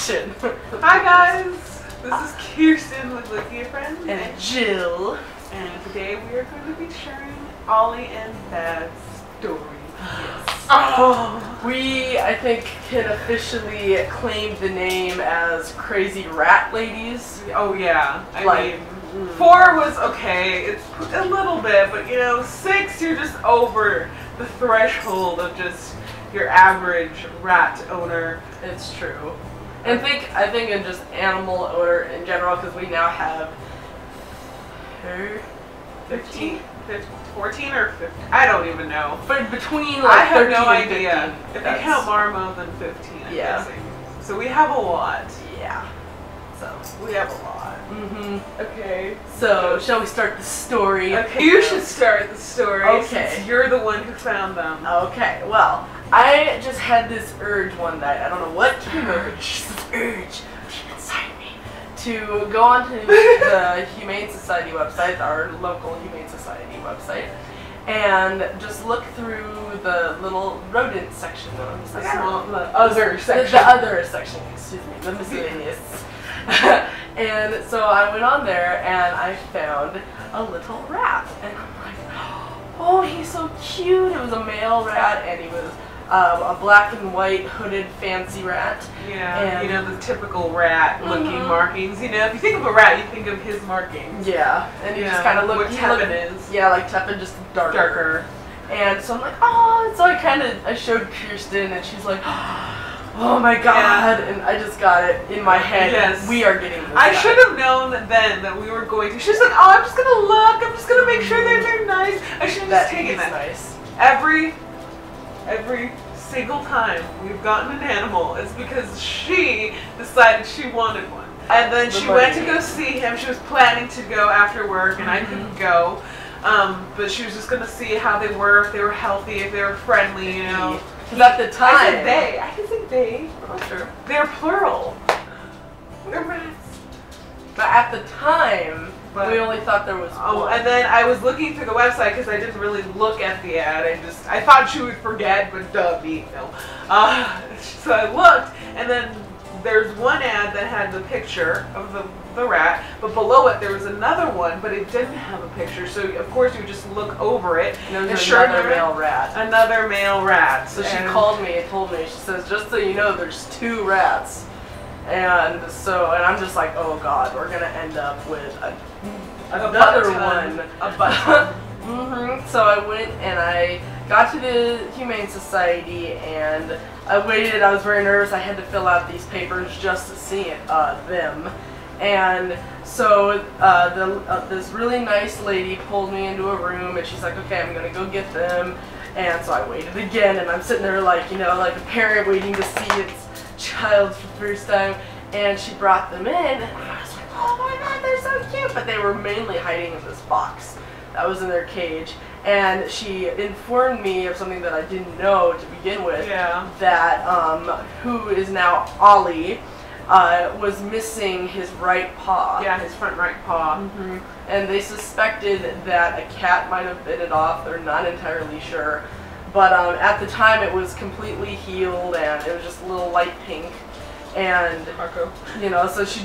Action! Hi guys! This is Kirsten with Lizzie and Friends. And Jill. And today we are going to be sharing Ollie and Thad's story. Yes. Oh, we, I think, can officially claim the name as Crazy Rat Ladies. Oh yeah. I mean, 4 was okay. It's a little bit, but you know, 6 you're just over the threshold of just your average rat owner. It's true. And I think in just animal owner in general, because we now have 15? 14 or 15? I don't even know. But between I like have 13 no and idea. 15, If you count Marmo, then 15, I'm Yeah. guessing. So we have a lot. Yeah. So. We have a lot. Okay. So, shall we start the story? Okay. You should start the story. Okay. Since you're the one who found them. Okay, well, I just had this urge one night, I don't know what came over, just this urge inside me, to go onto the Humane Society website, our local Humane Society website, and just look through the little rodent section. The other section. The other section, excuse me, the miscellaneous. And so I went on there and I found a little rat, and I'm like, oh, he's so cute. It was a male rat, and he was a black and white hooded fancy rat. Yeah, and you know, the typical rat-looking markings. You know, if you think of a rat, you think of his markings. Yeah, and he just kind of looked. What Tevin is. Yeah, like Tevin, just darker. And so I'm like, oh, and so I showed Kirsten, and she's like, oh my god, and I just got it in my head. Yes. We are getting this I guy. should have known then that we were going to. She's like, oh, I'm just gonna look. I'm just gonna make sure that they're nice. I should have just taken that. Nice. Every single time we've gotten an animal is because she decided she wanted one. And then she went to go see him. She was planning to go after work, and I couldn't go. But she was just gonna see how they were, if they were healthy, if they were friendly, you know. Because at the time, I said they. I can say they. Oh, sure. They're plural. They're rats. But at the time, we only thought there was one. And then I was looking through the website because I didn't really look at the ad. I thought she would forget, but duh, me, no. So I looked, and then there's one ad that had the picture of the rat, but below it there was another one, but it didn't have a picture. So of course you would just look over it. And there's another male rat. Another male rat. So she called me and told me, she says, just so you know, there's 2 rats. And I'm just like, oh god, we're gonna end up with another one. A button. So I went and I got to the Humane Society, and I waited. I was very nervous. I had to fill out these papers just to see them. And so this really nice lady pulled me into a room, and she's like, okay, I'm gonna go get them. And so I waited again, and I'm sitting there like, you know, like a parent waiting to see its child for the first time. And she brought them in, and I was like, oh my god, they're so cute. But they were mainly hiding in this box that was in their cage. And she informed me of something that I didn't know to begin with. Yeah. That who is now Ollie was missing his right paw. Yeah, his front right paw. And they suspected that a cat might have bit it off. They're not entirely sure. But at the time it was completely healed, and it was just a little light pink. And, you know, so she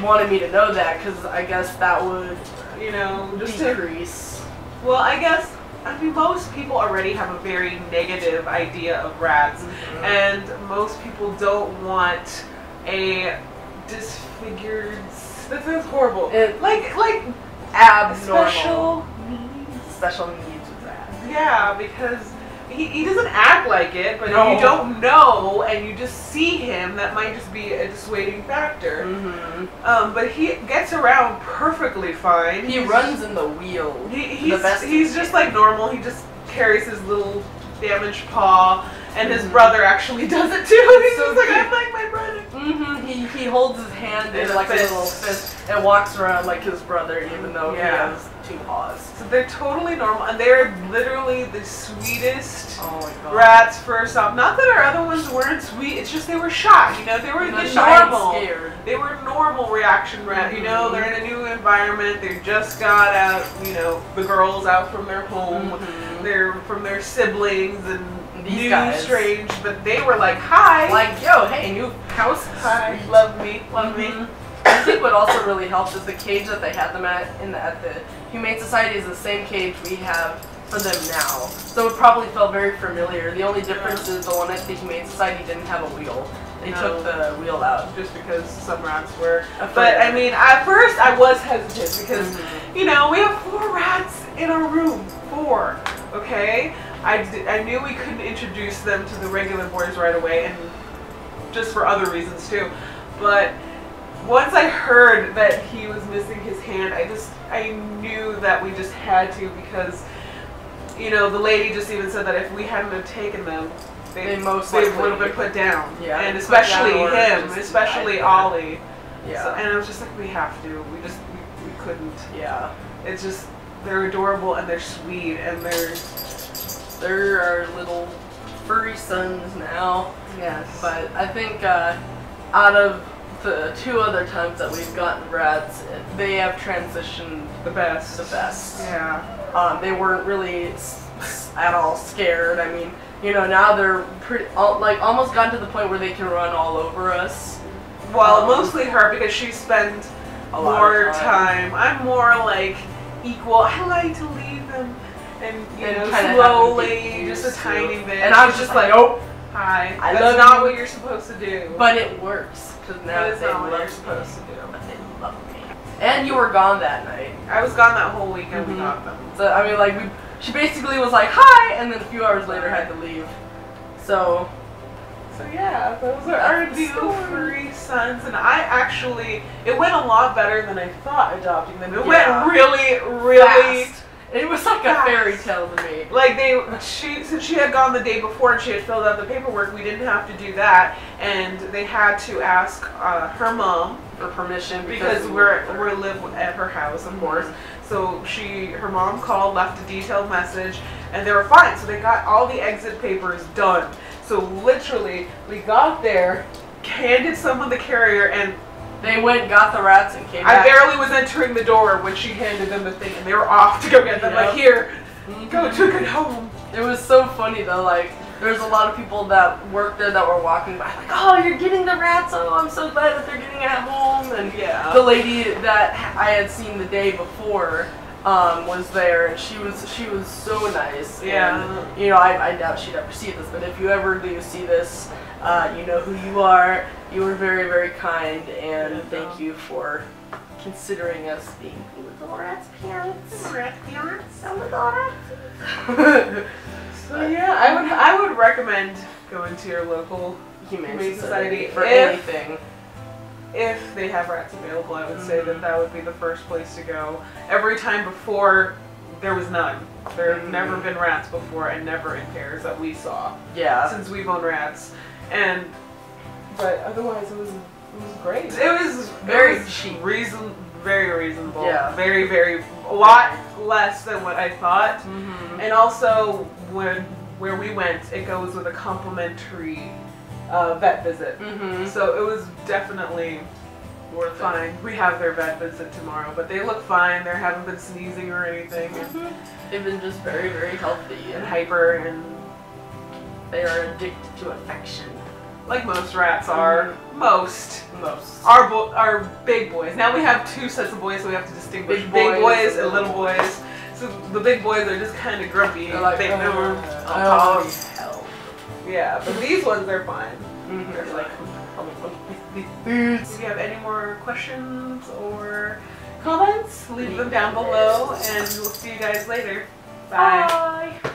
wanted me to know that, because I guess that would, you know, just decrease. Well, I mean, most people already have a very negative idea of rats, and most people don't want a disfigured. That sounds horrible. Like abnormal. Special needs with that. Yeah, because he doesn't act like it, but No. if you don't know and you just see him, that might just be a dissuading factor. But he gets around perfectly fine. He runs in the wheel. He's just like normal. He just carries his little damaged paw, and his brother actually does it too. And he's just like, I'm like my brother. He holds his hand in like a little fist and walks around like his brother, even though he has 2 paws. So they're totally normal, and they're literally the sweetest rats first off. Not that our other ones weren't sweet, it's just they were shy, you know, they were the normal. Scared. They were normal reaction rat, you know, they're in a new environment, they just got out, you know, the girls out from their home. they're from their siblings and These new, guys. strange, but they were like, hi. Like, yo, hey, new house. Hi, love me, love me. I think what also really helped is the cage that they had them at the Humane Society is the same cage we have for them now. So it probably felt very familiar. The only difference is the one at the Humane Society didn't have a wheel. They took the wheel out. Just because some rats were. Afraid. But I mean, at first I was hesitant because, you know, we have 4 rats in our room. 4, okay? I knew we couldn't introduce them to the regular boys right away, and just for other reasons too. But once I heard that he was missing his hand, I knew that we just had to, because, you know, the lady just even said that if we hadn't have taken them, they would have been put down. Yeah, and especially him, just especially Ollie. Yeah. So, and I was just like, we have to. We couldn't. Yeah. It's just, they're adorable and they're sweet and they're our little furry sons now. Yes. But I think out of the 2 other times that we've gotten rats, they have transitioned the best. Yeah. They weren't really at all scared. I mean, you know, now they're pretty, like, almost gotten to the point where they can run all over us. Well, mostly her, because she spent more time. I'm more like equal. I like to leave them and, you know, slowly, just a tiny bit. And I was just like, oh, hi. I That's love not you. what you're supposed to do. But it works, because now But it's they not what love you're me. supposed to do. They love me. And you were gone that night. I was gone that whole weekend. We got them. So, I mean, like, she basically was like, hi, and then a few hours later had to leave. So yeah, those are our new furry sons, and it went a lot better than I thought adopting them. It went really, really fast. It was like a fairy tale to me. Like since she had gone the day before and she had filled out the paperwork, we didn't have to do that, and they had to ask her mom For permission because we live at her house, of course. So her mom called, left a detailed message, and they were fine. So they got all the exit papers done. So literally, we got there, handed someone the carrier, and they went, got the rats, and came back. I barely was entering the door when she handed them the thing, and they were off to go get them. Like, here, go took it home. It was so funny though. Like, there's a lot of people that worked there that were walking by, like, oh, you're getting the rats. Oh, I'm so glad that they're getting at home. And the lady that I had seen the day before was there, and she was so nice. Yeah. And, you know, I doubt she'd ever see this, but if you ever do see this, you know who you are. You were very, very kind, and thank you for considering us being little rats' parents. Rat parents. Little rats. So yeah, I would recommend going to your local Humane Society for anything. If they have rats available, I would say that would be the first place to go. Every time before, there was none. There have never been rats before, and never in pairs that we saw. Yeah. Since we've owned rats, but otherwise it was great. It was very cheap, very reasonable. Yeah. Very, very, a lot less than what I thought. And also, where we went, it goes with a complimentary vet visit. So it was definitely worth fine. We have their vet visit tomorrow, but they look fine. They haven't been sneezing or anything. They've been just very, very healthy and hyper, and they are addicted to affection. Like most rats are. Most. Our big boys. Now we have 2 sets of boys, so we have to distinguish big boys and little boys. So the big boys are just kind of grumpy. They're like, they never. hell. Yeah, but these ones are fine. They're like, if you have any more questions or comments, leave them down below, and we'll see you guys later. Bye. Bye.